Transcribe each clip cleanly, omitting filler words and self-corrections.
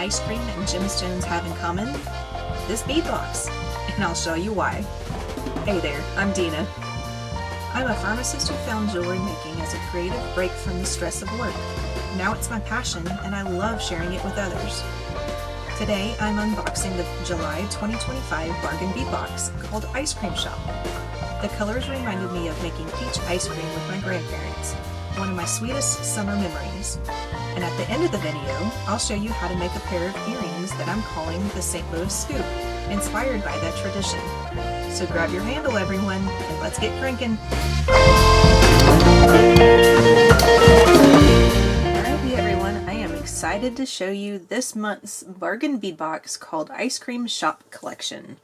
ice cream and gemstones have in common? This bead box, and I'll show you why. Hey there, I'm Dina. I'm a pharmacist who found jewelry making as a creative break from the stress of work. Now it's my passion, and I love sharing it with others. Today I'm unboxing the July 2025 bargain bead box called Ice Cream Shoppe. The colors reminded me of making peach ice cream with my grandparents, one of my sweetest summer memories. And at the end of the video, I'll show you how to make a pair of earrings that I'm calling the St. Louis Scoop, inspired by that tradition. So grab your handle, everyone, and let's get cranking. Alrighty everyone, I am excited to show you this month's bargain bead box called Ice Cream Shoppe Collection.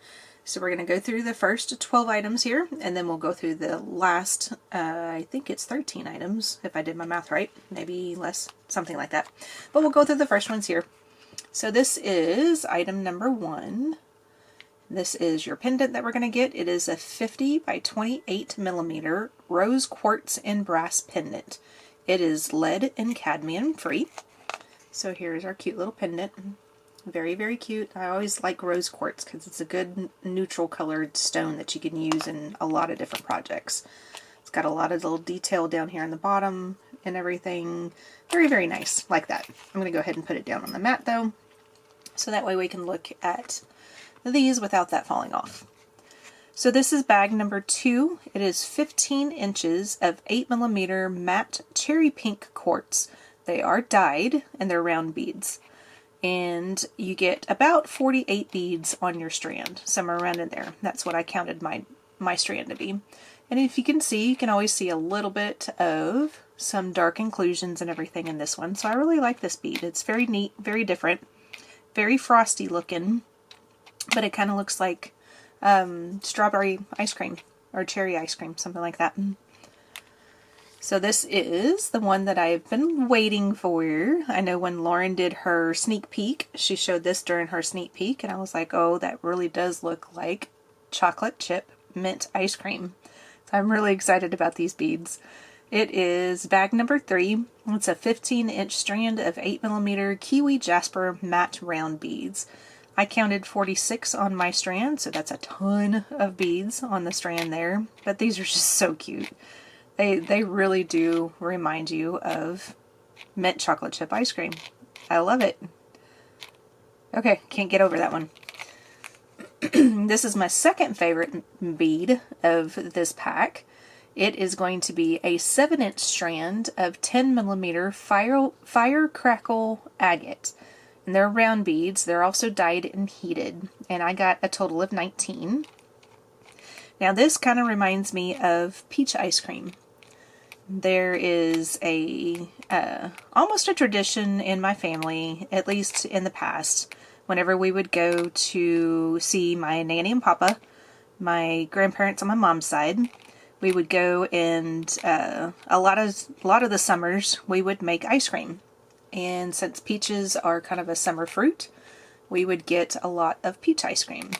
So we're going to go through the first 12 items here, and then we'll go through the last, I think it's 13 items, if I did my math right, maybe less, something like that. But we'll go through the first ones here. So this is item number 1. This is your pendant that we're going to get. It is a 50 by 28 millimeter rose quartz and brass pendant. It is lead and cadmium free. So here's our cute little pendant. Very, very cute. I always like rose quartz because it's a good neutral colored stone that you can use in a lot of different projects. It's got a lot of little detail down here on the bottom and everything. Very, very nice, like that. I'm going to go ahead and put it down on the mat though, so that way we can look at these without that falling off. So this is bag number 2. It is 15 inches of 8 millimeter matte cherry pink quartz. They are dyed and they're round beads. And you get about 48 beads on your strand, somewhere around in there. That's what I counted my strand to be. And if you can see, you can always see a little bit of some dark inclusions and everything in this one. So I really like this bead. It's very neat, very different, very frosty looking, but it kind of looks like strawberry ice cream or cherry ice cream, something like that. So this is the one that I've been waiting for. I know when Lauren did her sneak peek, she showed this during her sneak peek, and I was like, oh, that really does look like chocolate chip mint ice cream. So I'm really excited about these beads. It is bag number 3. It's a 15-inch strand of 8 millimeter kiwi jasper matte round beads. I counted 46 on my strand, so that's a ton of beads on the strand there. But these are just so cute. They really do remind you of mint chocolate chip ice cream. I love it. Okay, can't get over that one. This is my second favorite bead of this pack. It is going to be a 7-inch strand of 10 millimeter fire crackle agate. And they're round beads. They're also dyed and heated. And I got a total of 19. Now this kind of reminds me of peach ice cream. There is almost a tradition in my family, at least in the past, whenever we would go to see my nanny and papa, my grandparents on my mom's side, we would go and a lot of the summers we would make ice cream. And since peaches are kind of a summer fruit, we would get a lot of peach ice cream.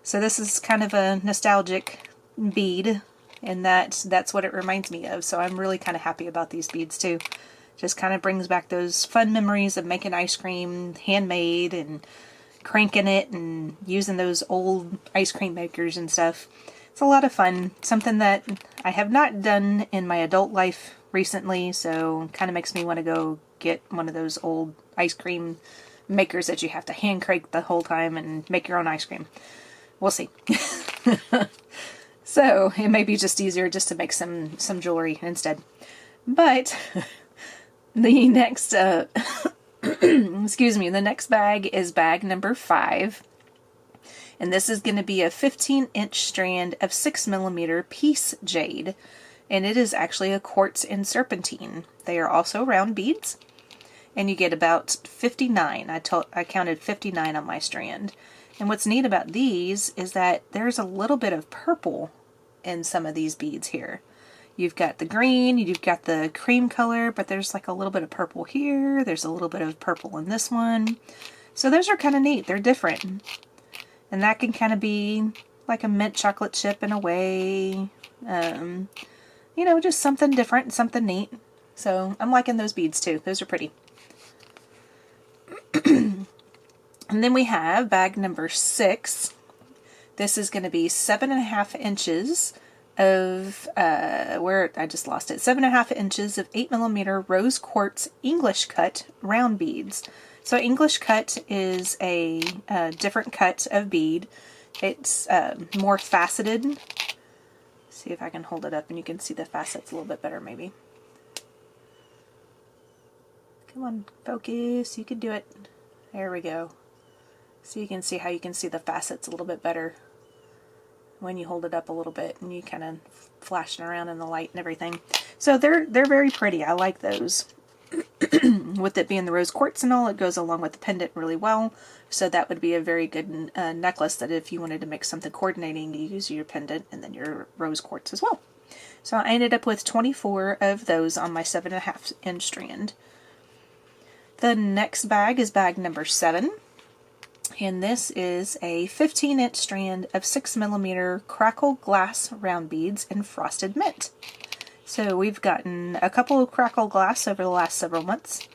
So this is kind of a nostalgic bead, and that's what it reminds me of. So I'm really kind of happy about these beads too. Just kind of brings back those fun memories of making ice cream, handmade, and cranking it and using those old ice cream makers and stuff. It's a lot of fun. Something that I have not done in my adult life recently, so kind of makes me want to go get one of those old ice cream makers that you have to hand crank the whole time and make your own ice cream. We'll see. So it may be just easier just to make some jewelry instead. But the next, excuse me, the next bag is bag number 5. And this is going to be a 15-inch strand of 6 millimeter piece jade. And it is actually a quartz and serpentine. They are also round beads. And you get about 59. I counted 59 on my strand. And what's neat about these is that there's a little bit of purple in some of these beads here. You've got the green, you've got the cream color, but there's like a little bit of purple here. There's a little bit of purple in this one. So those are kind of neat. They're different. And that can kind of be like a mint chocolate chip in a way. You know, just something different, something neat. So I'm liking those beads too. Those are pretty. And then we have bag number 6. This is going to be 7.5 inches of, I just lost it, 7.5 inches of 8mm rose quartz English cut round beads. So English cut is a different cut of bead. It's more faceted. See if I can hold it up and you can see the facets a little bit better maybe. Come on, focus, you can do it. There we go. So you can see how you can see the facets a little bit better when you hold it up a little bit and you kind of flashing around in the light and everything. So they're very pretty. I like those. With it being the rose quartz and all, it goes along with the pendant really well. So that would be a very good necklace that if you wanted to make something coordinating, you use your pendant and then your rose quartz as well. So I ended up with 24 of those on my 7.5 inch strand. The next bag is bag number 7. And this is a 15-inch strand of 6mm crackle glass round beads in frosted mint. So we've gotten a couple of crackle glass over the last several months,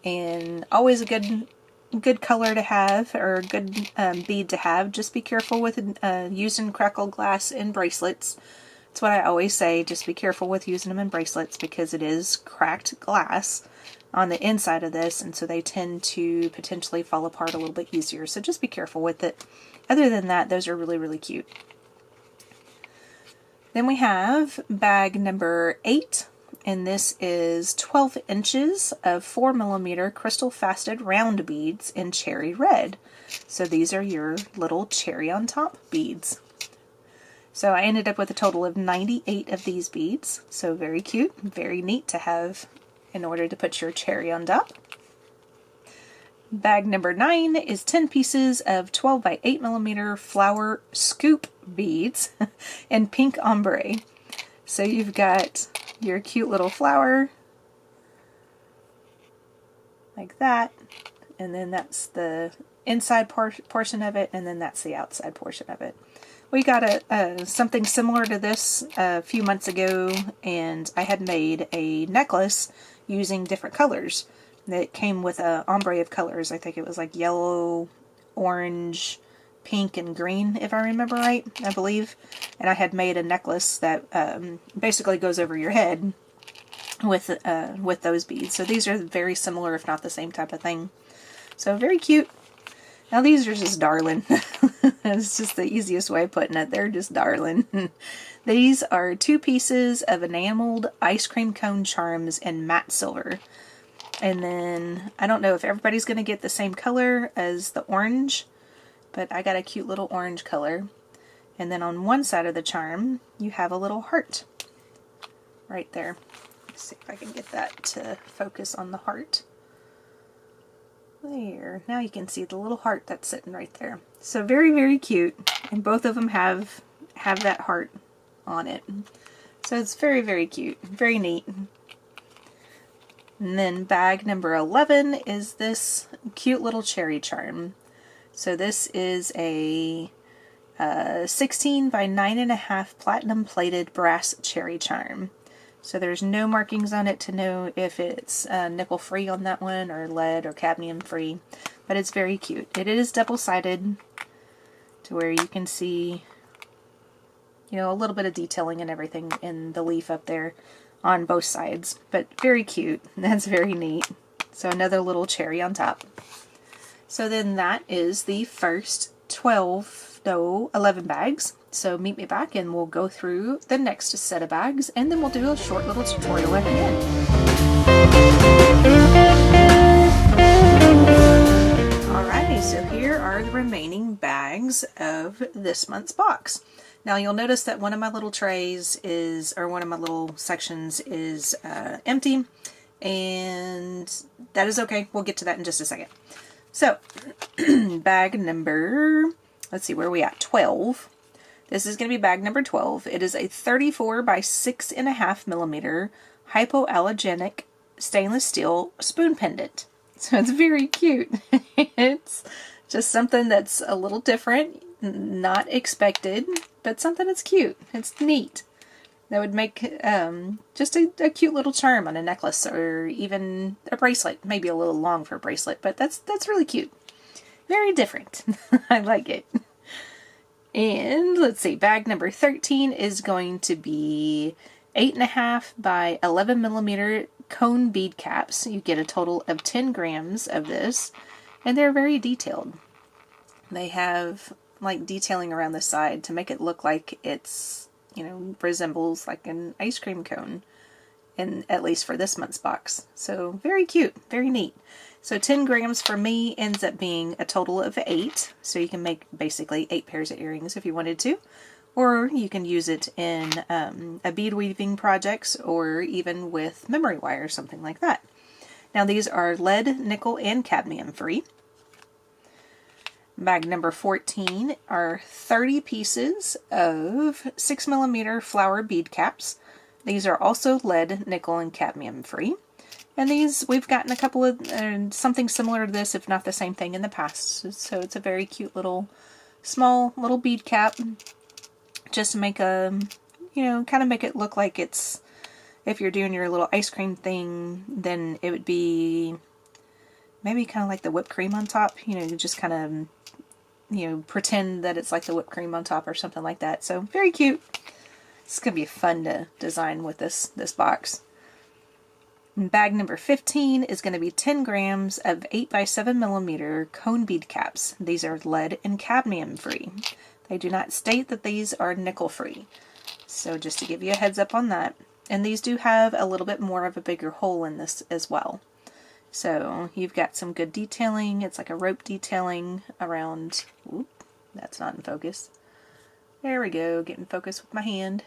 and always a good color to have, or a good bead to have. Just be careful with using crackle glass in bracelets. That's what I always say, just be careful with using them in bracelets because it is cracked glass on the inside of this, and so they tend to potentially fall apart a little bit easier. So just be careful with it. Other than that, those are really cute. Then we have bag number 8, and this is 12 inches of 4mm crystal faceted round beads in cherry red. So these are your little cherry on top beads. So I ended up with a total of 98 of these beads. So very cute, very neat to have in order to put your cherry on top. Bag number 9 is 10 pieces of 12 by 8mm flower scoop beads in pink ombre. So you've got your cute little flower like that, and then that's the inside portion of it, and then that's the outside portion of it. We got something similar to this a few months ago, and I had made a necklace using different colors. It came with a ombre of colors. I think it was like yellow, orange, pink, and green, if I remember right, I believe. And I had made a necklace that basically goes over your head with those beads. So these are very similar, if not the same type of thing. So very cute. Now these are just darling. It's just the easiest way of putting it. They're just darling. These are 2 pieces of enameled ice cream cone charms in matte silver. And then, I don't know if everybody's going to get the same color as the orange, but I got a cute little orange color. And then on one side of the charm, you have a little heart right there. Let's see if I can get that to focus on the heart. There, now you can see the little heart that's sitting right there. So very cute, and both of them have that heart on it. So it's very cute, very neat. And then bag number 11 is this cute little cherry charm. So this is a 16 by 9.5 platinum plated brass cherry charm. So there's no markings on it to know if it's nickel free on that one, or lead or cadmium free, but it's very cute. It is double-sided to where you can see, you know, a little bit of detailing and everything in the leaf up there on both sides, but very cute. That's very neat. So another little cherry on top. So then that is the first 11 bags. So meet me back and we'll go through the next set of bags, and then we'll do a short little tutorial at the end. Alrighty, so here are the remaining bags of this month's box. Now you'll notice that one of my little trays is, or one of my little sections is empty, and that is okay. We'll get to that in just a second. So, bag number, let's see, where are we at? 12. This is going to be bag number 12. It is a 34 by 6.5mm hypoallergenic stainless steel spoon pendant. So it's very cute. It's just something that's a little different, not expected, but something that's cute. It's neat. That would make just a cute little charm on a necklace, or even a bracelet. Maybe a little long for a bracelet, but that's really cute. very different. I like it. And let's see, bag number 13 is going to be 8.5 by 11 millimeter cone bead caps. You get a total of 10 grams of this, and they're very detailed. They have like detailing around the side to make it look like it's, resembles like an ice cream cone, and at least for this month's box. So very cute, very neat. So 10 grams for me ends up being a total of 8. So you can make basically 8 pairs of earrings if you wanted to. Or you can use it in a bead weaving projects, or even with memory wire or something like that. Now these are lead, nickel, and cadmium free. Bag number 14 are 30 pieces of 6 millimeter flower bead caps. These are also lead, nickel, and cadmium free. And these, we've gotten a couple of, something similar to this, if not the same thing in the past. So it's a very cute little, small little bead cap, just to make a, kind of make it look like it's, if you're doing your little ice cream thing, then it would be maybe kind of like the whipped cream on top, just kind of, pretend that it's like the whipped cream on top or something like that. So very cute. It's going to be fun to design with this box. Bag number 15 is going to be 10 grams of 8 by 7 millimeter cone bead caps. These are lead and cadmium free. They do not state that these are nickel free. So just to give you a heads up on that. And these do have a little bit more of a bigger hole in this as well. So you've got some good detailing. It's like a rope detailing around, whoop, that's not in focus. There we go, getting focus with my hand.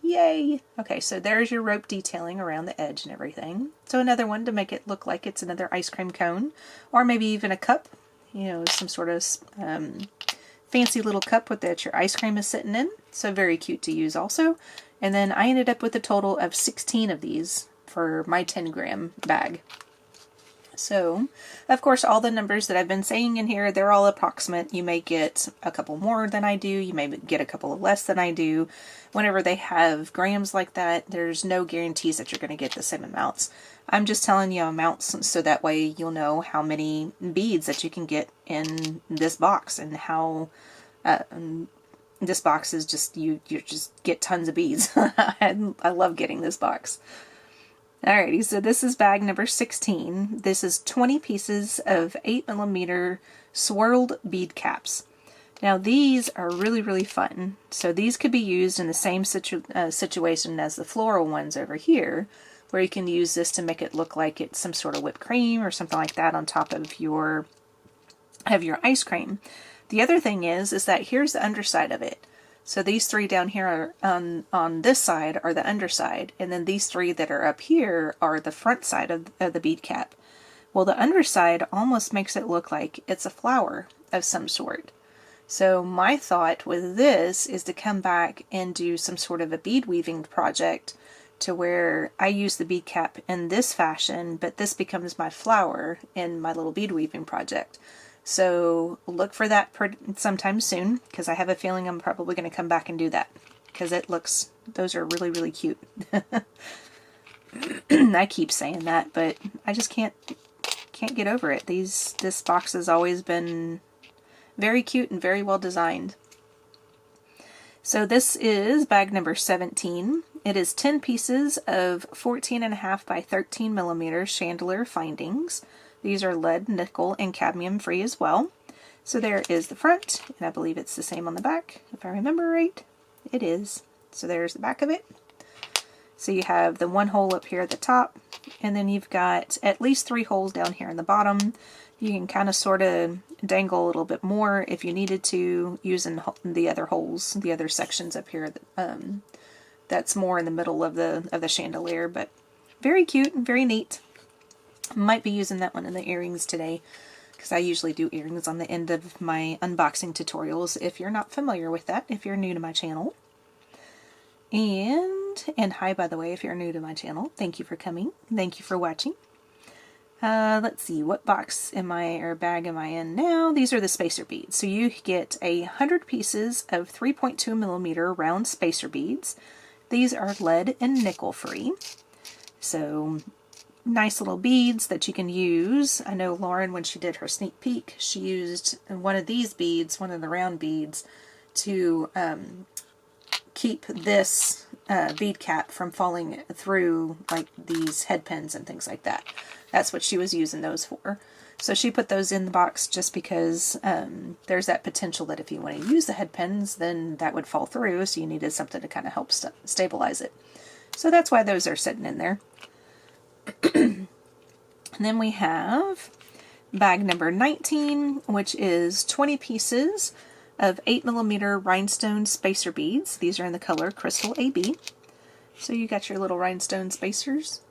Yay! Okay, so there's your rope detailing around the edge and everything. So another one to make it look like it's another ice cream cone, or maybe even a cup, some sort of fancy little cup that your ice cream is sitting in. So very cute to use also. And then I ended up with a total of 16 of these for my 10 gram bag. So, of course, all the numbers that I've been saying in here, they're all approximate. You may get a couple more than I do. You may get a couple of less than I do. Whenever they have grams like that, there's no guarantees that you're going to get the same amounts. I'm just telling you amounts so that way you'll know how many beads that you can get in this box, and how this box is just, you just get tons of beads. I love getting this box. Alrighty, so this is bag number 16. This is 20 pieces of 8 millimeter swirled bead caps. Now these are really, really fun. So these could be used in the same situation as the floral ones over here, where you can use this to make it look like it's some sort of whipped cream or something like that on top of your ice cream. The other thing is that here's the underside of it. So these 3 down here are on this side are the underside, and then these 3 that are up here are the front side of the bead cap. Well, the underside almost makes it look like it's a flower of some sort. So my thought with this is to come back and do some sort of a bead weaving project to where I use the bead cap in this fashion, but this becomes my flower in my little bead weaving project. So look for that sometime soon, because I have a feeling I'm probably going to come back and do that, because those are really, really cute. I keep saying that, but I just can't get over it. This box has always been very cute and very well designed. So this is bag number 17. It is 10 pieces of 14.5 by 13 millimeter chandelier findings. These are lead, nickel, and cadmium free as well. So there is the front, and I believe it's the same on the back. If I remember right, it is. So there's the back of it. So you have the one hole up here at the top, and then you've got at least 3 holes down here in the bottom. You can kind of sort of dangle a little bit more if you needed to, using the other holes, the other sections up here. That's more in the middle of the chandelier, but very cute and very neat. Might be using that one in the earrings today, because I usually do earrings on the end of my unboxing tutorials, if you're not familiar with that, if you're new to my channel. And hi, by the way, if you're new to my channel, thank you for coming. Thank you for watching. Let's see, what box or bag am I in now? These are the spacer beads. So you get 100 pieces of 3.2 millimeter round spacer beads. These are lead and nickel free. So nice little beads that you can use. I know Lauren, when she did her sneak peek, she used one of these beads, one of the round beads, to keep this bead cap from falling through like these head pins and things like that. That's what she was using those for. So she put those in the box just because there's that potential that if you want to use the head pins, then that would fall through, so you needed something to kind of help stabilize it. So that's why those are sitting in there. And then we have bag number 19, which is 20 pieces of 8mm rhinestone spacer beads. These are in the color Crystal AB. So you got your little rhinestone spacers.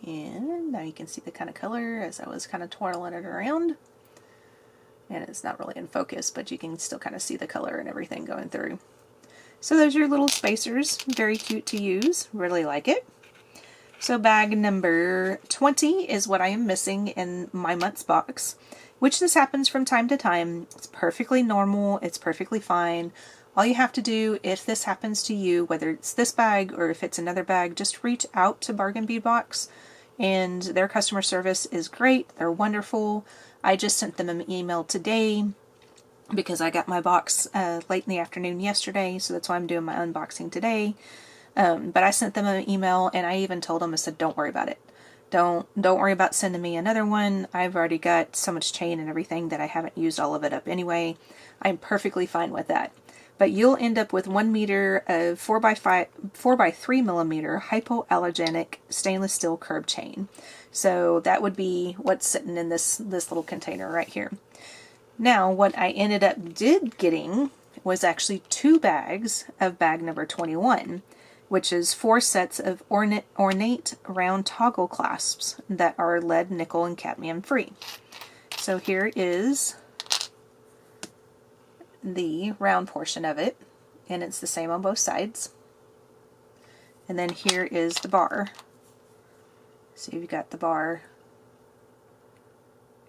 And now you can see the kind of color as I was kind of twirling it around. And it's not really in focus, but you can still kind of see the color and everything going through. So those are your little spacers. Very cute to use. Really like it. So bag number 20 is what I am missing in my month's box, which this happens from time to time. It's perfectly normal. It's perfectly fine. All you have to do, if this happens to you, whether it's this bag or if it's another bag, just reach out to Bargain Bead Box, and their customer service is great. They're wonderful. I just sent them an email today because I got my box late in the afternoon yesterday, so that's why I'm doing my unboxing today. But I sent them an email, and I even told them, I said, don't worry about it. Don't worry about sending me another one. I've already got so much chain and everything that I haven't used all of it up anyway. I'm perfectly fine with that. But you'll end up with 1 meter of 4x3mm hypoallergenic stainless steel curb chain. So that would be what's sitting in this little container right here. Now, what I ended up getting was actually 2 bags of bag number 21, which is 4 sets of ornate round toggle clasps that are lead, nickel, and cadmium free. So here is the round portion of it, and it's the same on both sides. And then here is the bar. So you've got the bar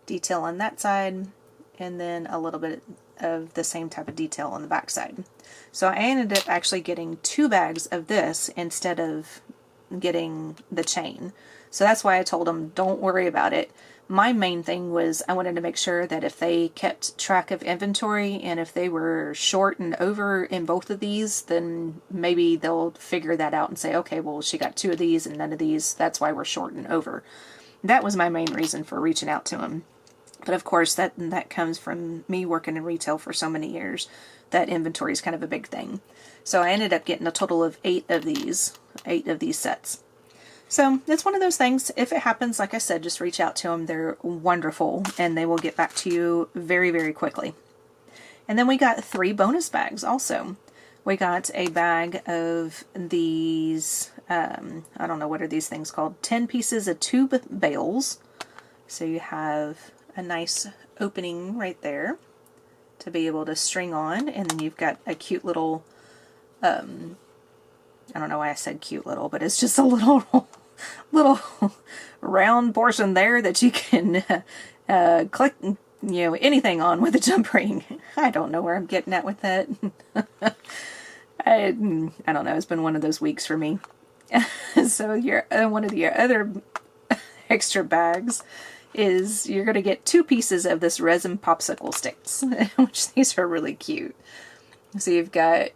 detail on that side, and then a little bit of the same type of detail on the back side. So I ended up actually getting 2 bags of this instead of getting the chain. So that's why I told them, don't worry about it. My main thing was I wanted to make sure that if they kept track of inventory and if they were short and over in both of these, then maybe they'll figure that out and say, okay, well, she got 2 of these and none of these. That's why we're short and over. That was my main reason for reaching out to them. But of course, that comes from me working in retail for so many years, that inventory is kind of a big thing. So I ended up getting a total of 8 of these sets. So it's one of those things. If it happens, like I said, just reach out to them. They're wonderful, and they will get back to you very, very quickly. And then we got 3 bonus bags also. We got a bag of these, I don't know, what are these things called? 10 pieces of tube bales. So you have a nice opening right there to be able to string on, and then you've got a cute little, I don't know why I said cute little, but it's just a little round portion there that you can click, anything on with a jump ring. I don't know where I'm getting at with that. I don't know. It's been one of those weeks for me. So one of your other extra bags is you're going to get 2 pieces of this resin popsicle sticks, which these are really cute. So you've got,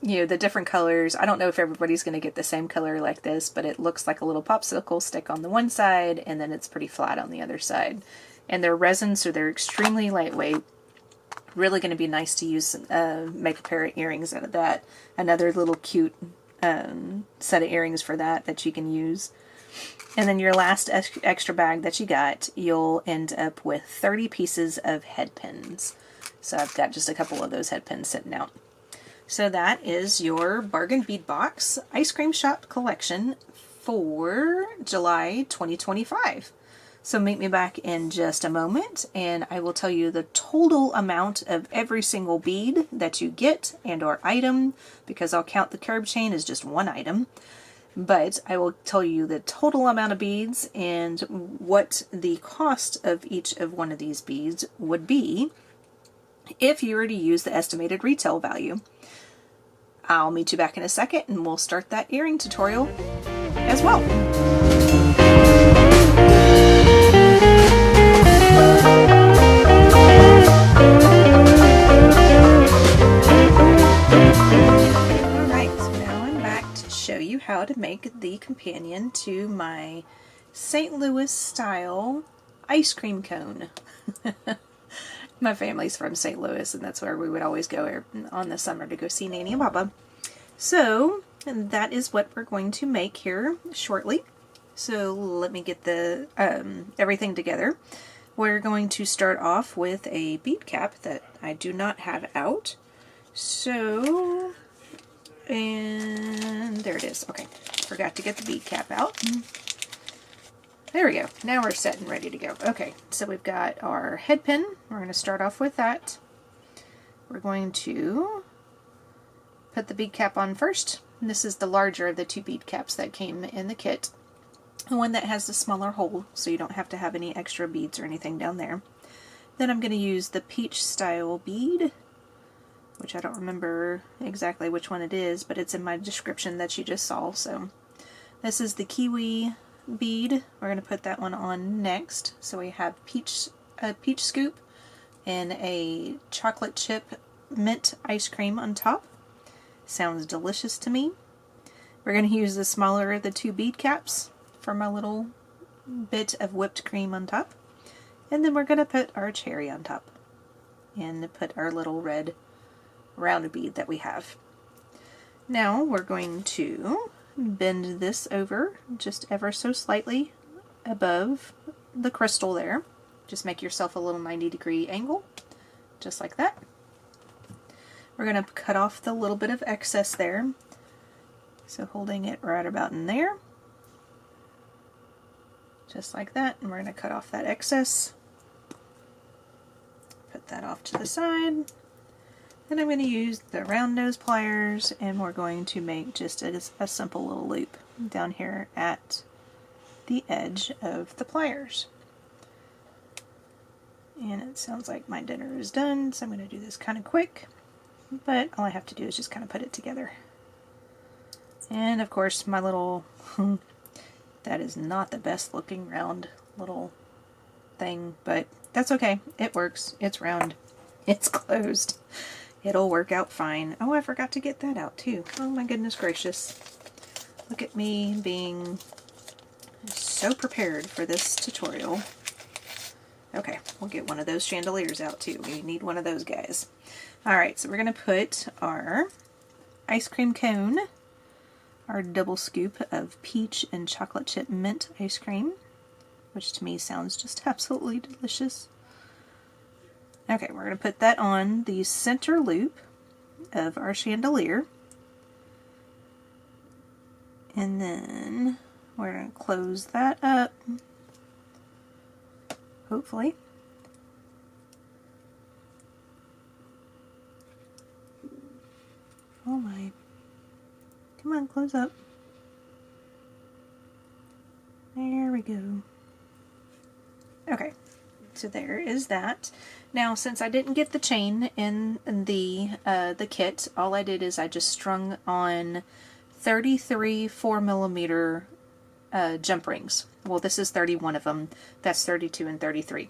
the different colors. I don't know if everybody's going to get the same color like this, but it looks like a little popsicle stick on the one side, and then it's pretty flat on the other side. And they're resin, so they're extremely lightweight. Really going to be nice to use, make a pair of earrings out of that. Another little cute set of earrings for that you can use. And then your last extra bag that you got, you'll end up with 30 pieces of head pins. So I've got just a couple of those head pins sitting out. So that is your Bargain Bead Box Ice Cream Shop collection for July 2025. So meet me back in just a moment, and I will tell you the total amount of every single bead that you get and or item, because I'll count the curb chain as just one item. But I will tell you the total amount of beads and what the cost of each of one of these beads would be if you were to use the estimated retail value. I'll meet you back in a second and we'll start that earring tutorial as well. how to make the companion to my St. Louis style ice cream cone. My family's from St. Louis, and that's where we would always go on the summer to go see Nanny and Papa. So that is what we're going to make here shortly. So let me get the everything together. We're going to start off with a bead cap that I do not have out. So, and there it is. Okay, forgot to get the bead cap out. There we go. Now we're set and ready to go. Okay, so we've got our head pin. We're going to start off with that. We're going to put the bead cap on first. And this is the larger of the two bead caps that came in the kit. The one that has the smaller hole, so you don't have to have any extra beads or anything down there. Then I'm going to use the peach style bead, which I don't remember exactly which one it is, but it's in my description that you just saw. So this is the kiwi bead. We're going to put that one on next. So we have a peach scoop and a chocolate chip mint ice cream on top. Sounds delicious to me. We're going to use the smaller of the two bead caps for my little bit of whipped cream on top. And then we're going to put our cherry on top and put our little red round bead that we have. Now we're going to bend this over just ever so slightly above the crystal there. Just make yourself a little 90-degree angle, just like that. We're going to cut off the little bit of excess there. So holding it right about in there, just like that, and we're going to cut off that excess. Put that off to the side. Then I'm going to use the round nose pliers, and we're going to make just a simple little loop down here at the edge of the pliers. And it sounds like my dinner is done, so I'm going to do this kind of quick, but all I have to do is just kind of put it together. And of course my little, that is not the best looking round little thing, but that's okay. It works. It's round. It's closed. It'll work out fine. Oh, I forgot to get that out too. Oh my goodness gracious. Look at me being so prepared for this tutorial. Okay, we'll get one of those chandeliers out too. We need one of those guys. Alright, so we're going to put our ice cream cone, our double scoop of peach and chocolate chip mint ice cream, which to me sounds just absolutely delicious. Okay, we're going to put that on the center loop of our chandelier. And then we're going to close that up, hopefully. Oh my. Come on, close up. There we go. Okay, so there is that. Now, since I didn't get the chain in the kit, all I did is I just strung on 33 4mm jump rings. Well, this is 31 of them. That's 32 and 33.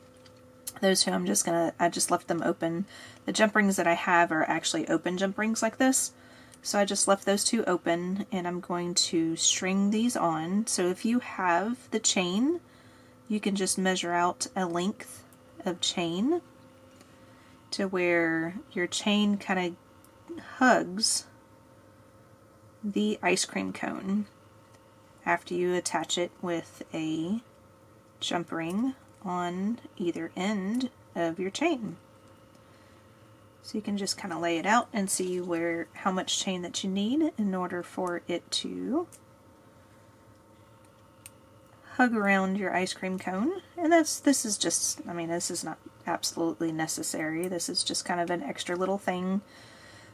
Those two I just left them open. The jump rings that I have are actually open jump rings like this. So I just left those two open, and I'm going to string these on. So if you have the chain, you can just measure out a length of chain to where your chain kind of hugs the ice cream cone after you attach it with a jump ring on either end of your chain. So you can just kind of lay it out and see how much chain that you need in order for it to hug around your ice cream cone. And this is just, I mean, this is not absolutely necessary. This is just kind of an extra little thing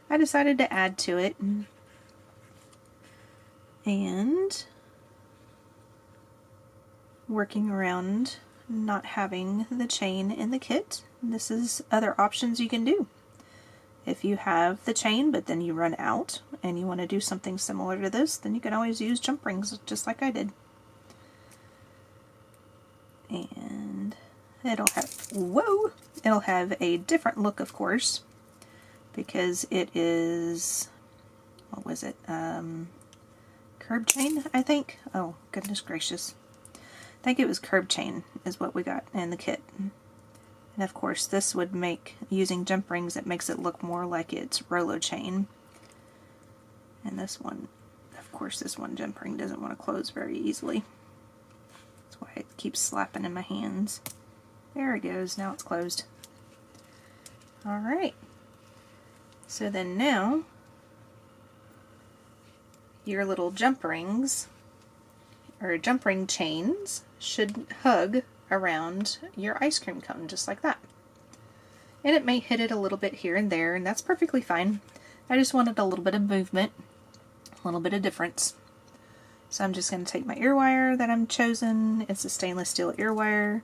I decided to add to it. And working around not having the chain in the kit, this is other options you can do. If you have the chain but then you run out and you want to do something similar to this, then you can always use jump rings just like I did. And it'll have a different look, of course, because it is, what was it, curb chain, I think. Oh, goodness gracious. I think it was curb chain is what we got in the kit. And of course this would make, using jump rings, it makes it look more like it's Rolo chain. And this one, of course this one jump ring doesn't want to close very easily. That's why it keeps slapping in my hands. There it goes, now it's closed. Alright. So then now, your little jump rings, or jump ring chains, should hug around your ice cream cone, just like that. And it may hit it a little bit here and there, and that's perfectly fine. I just wanted a little bit of movement, a little bit of difference. So I'm just going to take my ear wire that I'm chosen. It's a stainless steel ear wire.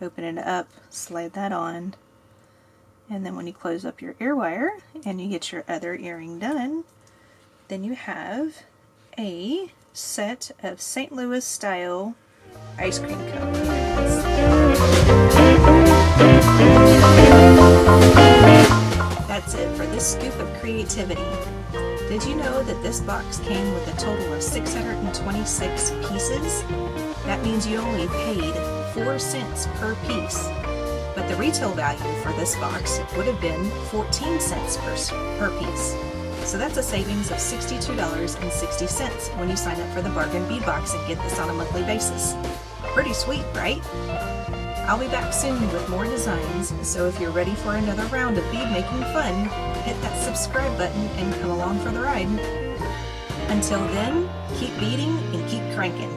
Open it up, slide that on, and then when you close up your ear wire and you get your other earring done, then you have a set of St. Louis style ice cream cones. That's it for this scoop of creativity. Did you know that this box came with a total of 626 pieces? That means you only paid 4 cents per piece, but the retail value for this box would have been 14 cents per piece. So that's a savings of $62.60 when you sign up for the Bargain Bead Box and get this on a monthly basis. Pretty sweet, right? I'll be back soon with more designs, so if you're ready for another round of bead making fun, hit that subscribe button and come along for the ride. Until then, keep beading and keep cranking.